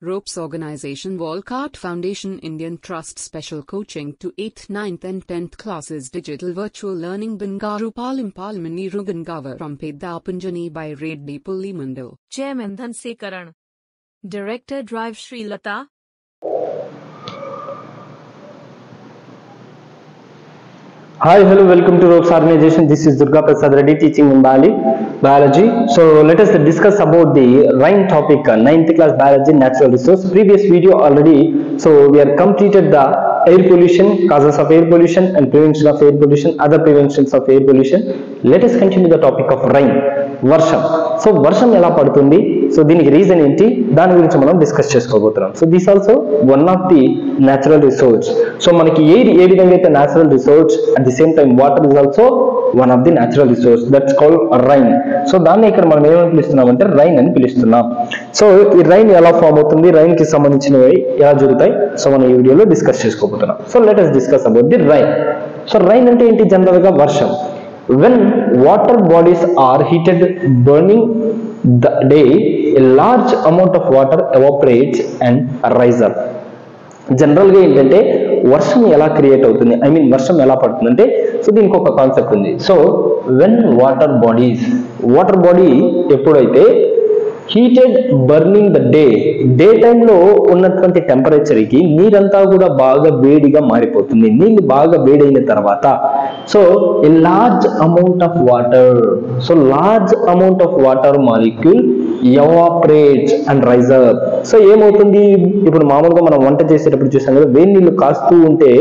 Ropes Organization Walcott Foundation Indian Trust Special Coaching to 8th, 9th and 10th classes Digital Virtual Learning Bangaru Palmani Rugangavar from Pedapunjani by Reddy Pulli Mandal. Chairman Dhanse Karan. Director Drive Sri Lata. Hi, hello, welcome to Ropes Organization. This is Durga Prasad Reddy teaching in biology. So let us discuss about the RINE topic, 9th class biology natural resource. Previous video already, so we have completed the air pollution, causes of air pollution and prevention of air pollution, other preventions of air pollution. Let us continue the topic of RINE, Varsham. So Varsham ela padutundi, so deeniki reason enti dani gurinchi manam discuss chesukobothunam. So this also one of the natural resource. So manaki ఏ విధంగా అయితే natural resource, at the same time water is also one of the natural resource, that's called RINE. So దాన్ని ఇక్కడ మనం ఏమని పిలుస్తున్నాం అంటే RINE అని పిలుస్తున్నాం. సో ఈ RINE ఎలా ఫామ్ అవుతుంది, RINE కి సంబంధించినవి ఎలా జరుగుతాయి, సో మనం ఈ వీడియోలో డిస్కస్ చేసుకోబోతున్నాం. So let us discuss about the RINE. So RINE అంటే ఏంటి, జనరల్ గా వర్షం. When water bodies are heated burning the day, a large amount of water evaporates and rise up. General గా ఏంటంటే వర్షం ఎలా క్రియేట్ అవుతుంది, ఐ మీన్ వర్షం ఎలా పడుతుంది అంటే, సో దీనికి ఒక కాన్సెప్ట్ ఉంది. సో వెన్ వాటర్ బాడీ ఎప్పుడైతే హీటెడ్ బర్నింగ్ ద డే టైంలో ఉన్నటువంటి టెంపరేచర్కి నీరంతా కూడా బాగా వేడిగా మారిపోతుంది. నీళ్ళు బాగా వేడైన తర్వాత so a large amount of water molecule evaporates and rise up. So ఏమవుతుంది, ఇప్పుడు మామూలుగా మనం వంట చేసేటప్పుడు చూసాం కదా, వేడి నీళ్ళు కాస్తూ ఉంటే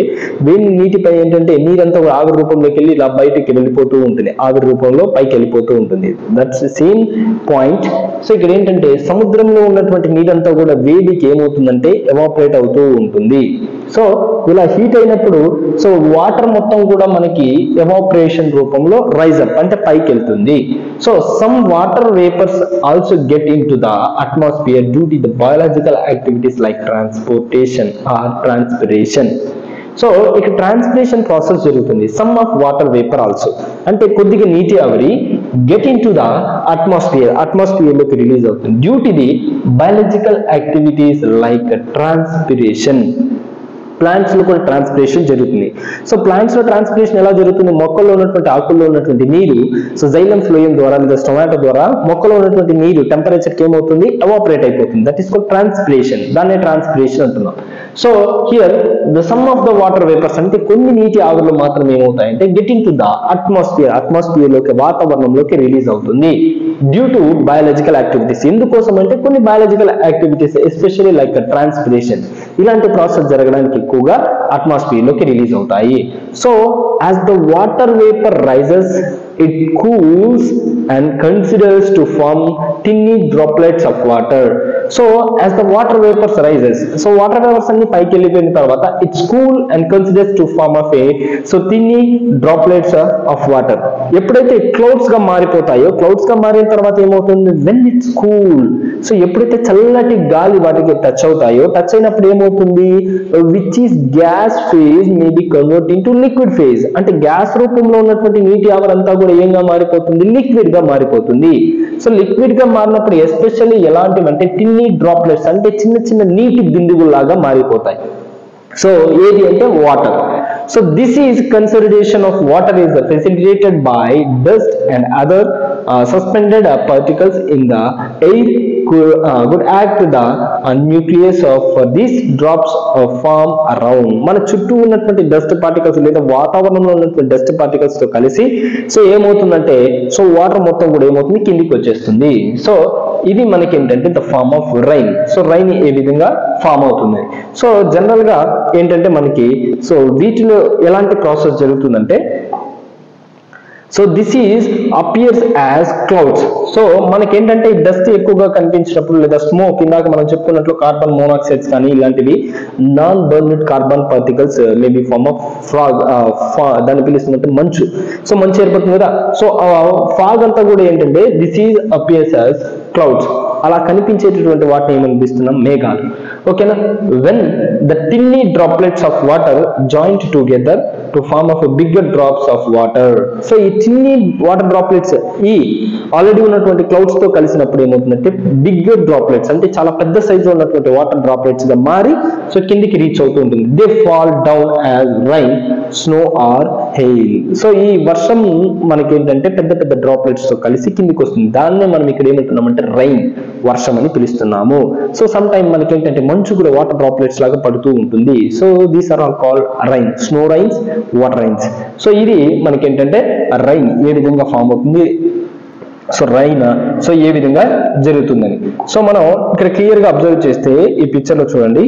వేడి నీటిపై ఏంటంటే నీరంతా ఆవిరి రూపంలోకి వెళ్ళి ఇలా బయటికి వెళ్ళిపోతూ ఉంటుంది, ఆవిరి రూపంలో పైకి వెళ్ళిపోతూ ఉంటుంది. That's same point. సో ఇక్కడ ఏంటంటే సముద్రంలో ఉన్నటువంటి నీరంతా కూడా వేడికి ఏమవుతుందంటే ఎవాపరేట్ అవుతూ ఉంటుంది. సో ఇలా హీట్ అయినప్పుడు సో వాటర్ మొత్తం కూడా మనకి ఎవాపరేషన్ రూపంలో రైజ్ అప్ అంటే పైకి వెళ్తుంది. So some water vapours also get in to the atmosphere due to the biological activities like transportation or transpiration. So ఇక్కడ ట్రాన్స్పిరేషన్ ప్రాసెస్ జరుగుతుంది. Some of water vapour also అంటే కొద్దిగా నీటి ఆవిరి get in to the atmosphere లోకి release అవుతుంది due to the biological activities like transpiration. Plants లో కూడా ట్రాన్స్పిరేషన్ జరుగుతుంది. సో ప్లాంట్స్ లో ట్రాన్స్పిరేషన్ ఎలా జరుగుతుంది, మొక్కల్లో ఉన్నటువంటి ఆకుల్లో ఉన్నటువంటి నీరు సో జైలం ఫ్లోయం ద్వారా లేదా స్టొమాటో ద్వారా మొక్కలో ఉన్నటువంటి నీరు టెంపరేచర్ కి ఏమవుతుంది, ఎవాపరేట్ అయిపోతుంది. That is called transpiration. దాన్నే ట్రాన్స్పిరేషన్ అంటున్నాం. So here the sum of the water vapours అంటే కొన్ని నీటి ఆవిర్లు మాత్రం ఏమవుతాయంటే get in to the atmosphere లోకి వాతావరణంలోకి రిలీజ్ అవుతుంది డ్యూ టు బయాలజికల్ యాక్టివిటీస్. ఎందుకోసం అంటే కొన్ని biological activities especially like transpiration, ఇలాంటి ప్రాసెస్ జరగడానికి ఎక్కువగా అట్మాస్ఫియర్ లోకి రిలీజ్ అవుతాయి. So as the water vapour rises it cools and considers to form tiny droplets of water. So as the water vapors rises, so water vapors anni paiki వెళ్ళిపోయిన తర్వాత it's cool and considers to form of a so tiny droplets of water. ఎప్పుడైతే clouds గా మారిపోతాయో, clouds గా మారిన తర్వాత ఏమవుతుంది, when it's cool, so ఎప్పుడైతే చల్లటి గాలి వాటికి టచ్ అవుతాయో, టచ్ అయినప్పుడు ఏమవుతుంది, which is gas phase may be converted into liquid phase. అంటే గ్యాస్ రూపంలో ఉన్నటువంటి నీటి ఆవిరంతా కూడా ఏంగా మారిపోతుంది, లిక్విడ్ గా మారిపోతుంది. సో లిక్విడ్ గా మారినప్పుడు ఎస్పెషల్లీ ఎలాంటివి అంటే టిన్నీ డ్రాప్లెట్స్ అంటే చిన్న చిన్న నీటి బిందువులాగా మారిపోతాయి. సో ఏది అంటే water. So this is consolidation of water is facilitated by dust and other suspended particles in the air could act the nucleus of these drops of form around. మన చుట్టూ ఉన్నటువంటి డస్ట్ పార్టికల్స్ లేదా వాతావరణంలో ఉన్నటువంటి dust particles తో కలిసి so ఏమవుతుందంటే so water మొత్తం కూడా ఏమవుతుంది, కిందికి వచ్చేస్తుంది. సో ఇది మనకి ఏంటంటే the form of rain. So rain ఏ విధంగా ఫామ్ అవుతుంది. సో జనరల్ గా ఏంటంటే మనకి సో వీటిలో ఎలాంటి ప్రాసెస్ జరుగుతుందంటే so this is appears as clouds. So మనకేంటంటే డస్ట్ ఎక్కువగా కనిపించినప్పుడు లేదా స్మోక్, ఇందాక మనం చెప్పుకున్నట్లు కార్బన్ మోనాక్సైడ్స్ కానీ ఇలాంటివి non burned carbon particles maybe form of fog, దాన్ని పిలుస్తున్నట్టు మంచు. సో మంచు ఏర్పడుతుంది కదా. సో ఫాగ్ అంతా కూడా ఏంటంటే this is appears as clouds. అలా కనిపించేటటువంటి వాటిని ఏమనిపిస్తున్నాం, మేఘాలు. ఓకేనా. When the tiny droplets of water joined together to form of bigger drops of water. So ఈ చిన్ని వాటర్ డ్రాప్లెట్స్ ఈ ఆల్రెడీ ఉన్నటువంటి క్లౌడ్స్ తో కలిసినప్పుడు ఏమవుతుందంటే బిగ్గర్ డ్రాప్లెట్స్ అంటే చాలా పెద్ద సైజు ఉన్నటువంటి వాటర్ డ్రాప్లెట్స్ గా మారి సో కిందికి రీచ్ అవుతూ ఉంటుంది. They fall down as rain, snow or hail. So ఈ వర్షం మనకి ఏంటంటే పెద్ద పెద్ద డ్రాప్లెట్స్ తో కలిసి కిందికి వస్తుంది. దాన్నే మనం ఇక్కడ ఏమంటున్నామంటే రైన్, వర్షం అని పిలుస్తున్నాము. సో సమ్ టైమ్ మనకి ఏంటంటే మంచు కూడా వాటర్ డ్రాప్లెట్స్ లాగా పడుతూ ఉంటుంది. So these are all called rain, snow rains, water rains. So ఇది మనకి ఏంటంటే రైన్ ఏ విధంగా ఫామ్ అవుతుంది, సో రైన్ సో ఏ విధంగా జరుగుతుందని. సో మనం ఇక్కడ క్లియర్ గా అబ్జర్వ్ చేస్తే ఈ పిక్చర్ లో చూడండి,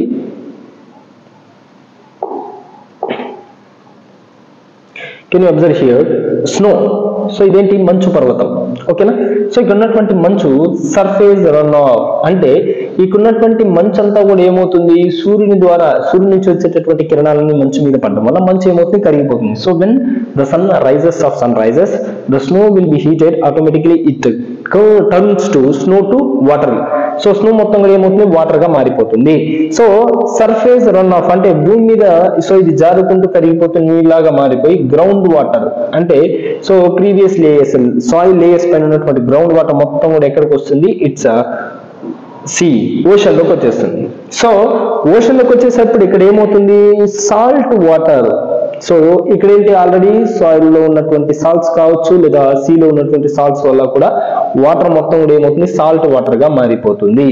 can you observe here snow. So ఇదేంటి మంచు పర్వతం, ఓకేనా. సో ఇక్కడ ఉన్నటువంటి మంచు సర్ఫేస్ రన్ ఆఫ్ అంటే ఇక్కడున్నటువంటి మంచు అంతా కూడా ఏమవుతుంది, సూర్యుని నుంచి వచ్చేటటువంటి కిరణాలని మంచు మీద పడడం వల్ల మంచు ఏమవుతుంది, కరిగిపోతుంది. So when the sun rises the snow will be heated, automatically it turns to snow to water. So snow మొత్తం కూడా ఏమవుతుంది, వాటర్ గా మారిపోతుంది. సో సర్ఫేస్ రన్ ఆఫ్ అంటే భూమి మీద సో ఇది జారుకుంటూ కరిగిపోతుంది, నీళ్ళలాగా మారిపోయి గ్రౌండ్ వాటర్ అంటే so previous layers, soil layers పైన ఉన్నటువంటి గ్రౌండ్ వాటర్ మొత్తం కూడా ఎక్కడికి వస్తుంది, ఇట్స్ సీ, ఓషన్ లోకి వచ్చేస్తుంది. సో ఓషన్ లోకి వచ్చేసప్పుడు ఇక్కడ ఏమవుతుంది, సాల్ట్ వాటర్. సో ఇక్కడ ఏంటి, ఆల్రెడీ సాయిల్ లో ఉన్నటువంటి సాల్ట్స్ కావచ్చు లేదా సీలో ఉన్నటువంటి సాల్ట్స్ వల్ల కూడా వాటర్ మొత్తం కూడా ఏమవుతుంది, సాల్ట్ వాటర్ గా మారిపోతుంది.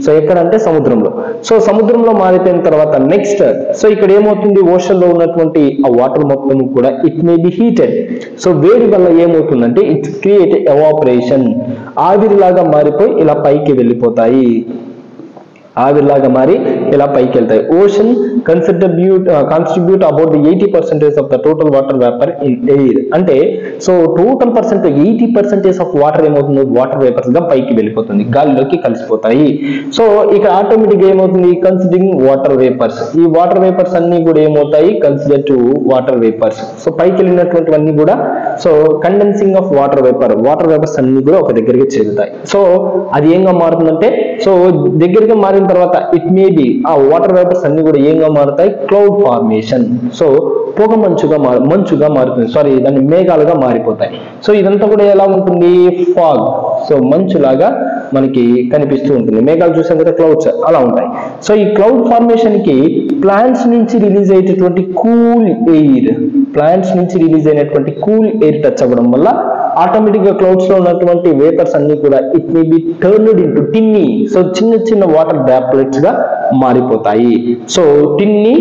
సో ఎక్కడంటే సముద్రంలో. సో సముద్రంలో మారిపోయిన తర్వాత నెక్స్ట్ సో ఇక్కడ ఏమవుతుంది, ఓషన్ లో ఉన్నటువంటి ఆ వాటర్ మొత్తం కూడా it may B heated. So వేడి వల్ల ఏమవుతుందంటే ఇట్స్ క్రియేట్ ఎవాపరేషన్, ఆవిరిలాగా మారిపోయి ఇలా పైకి వెళ్ళిపోతాయి, ఆవిరిలాగా మారి ఇలా పైకి వెళ్తాయి. Ocean constitute about 80% of the total water vapour in air. అంటే సో టోటల్ 80% ఆఫ్ వాటర్ ఏమవుతుంది, వాటర్ వేపర్స్ గా పైకి వెళ్ళిపోతుంది, గాలిలోకి కలిసిపోతాయి. సో ఇక్కడ ఆటోమేటిక్ ఏమవుతుంది, కన్సిడరింగ్ వాటర్ వేపర్స్, ఈ వాటర్ వేపర్స్ అన్ని కూడా ఏమవుతాయి, consider to water vapours. So పైకి వెళ్ళినటువంటివన్నీ కూడా so condensing of water vapours అన్ని కూడా ఒక దగ్గరికి చేరుతాయి. సో అది ఏంగా మారుతుందంటే సో దగ్గరగా మారిన తర్వాత ఇట్ మే బి ఆ వాటర్ వేపర్స్ అన్ని కూడా ఏంగా మారుతాయి, క్లౌడ్ ఫార్మేషన్. సో పొగ మంచుగా మారుతుంది, దాన్ని మేఘాలుగా మారిపోతాయి. సో ఇదంతా కూడా ఎలా ఉంటుంది, ఫాగ్. సో మంచులాగా మనకి కనిపిస్తూ ఉంటుంది. మేఘాలు చూసాం కదా, క్లౌడ్స్ అలా ఉంటాయి. సో ఈ క్లౌడ్ ఫార్మేషన్ కి ప్లాంట్స్ నుంచి రిలీజ్ అయ్యేటటువంటి కూల్ ఎయిర్ టచ్ అవ్వడం వల్ల ఆటోమేటిక్ గా క్లౌడ్స్ లో ఉన్నటువంటి వేపర్స్ అన్ని కూడా it may be turned into tiny. So చిన్న వాటర్ డ్రాప్లెట్స్ గా మారిపోతాయి. So tiny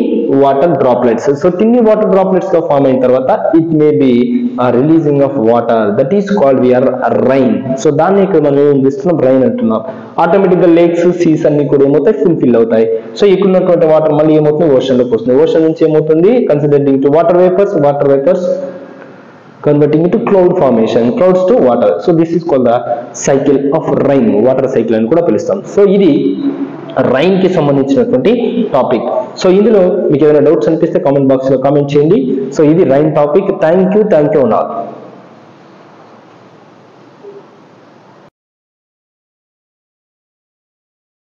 water droplets. So tiny water droplets గా ఫామ్ అయిన తర్వాత it may be releasing of water, that is called we are rain. So దాన్ని ఇక్కడ మనం ఏం చేస్తున్నాం, రైన్ అంటున్నాం. ఆటోమేటిక్ గా లేక్స్, సీస్ అన్ని కూడా ఏమవుతాయి, ఫుల్ఫిల్ అవుతాయి. సో ఇక్కడ ఉన్నటువంటి వాటర్ మళ్ళీ ఏమవుతుంది, ఓషన్ లోకి వస్తుంది. ఓషన్ నుంచి ఏమవుతుంది, considering to water vapours converting into cloud formation, clouds to water. So this is called the cycle of rain, water cycle అని కూడా పిలుస్తాం. సో ఇది రైన్ కి సంబంధించినటువంటి టాపిక్. సో ఇందులో మీకు ఏదైనా డౌట్స్ అనిపిస్తే కామెంట్ బాక్స్ లో కామెంట్ చేయండి. సో ఇది rain topic. Thank you all.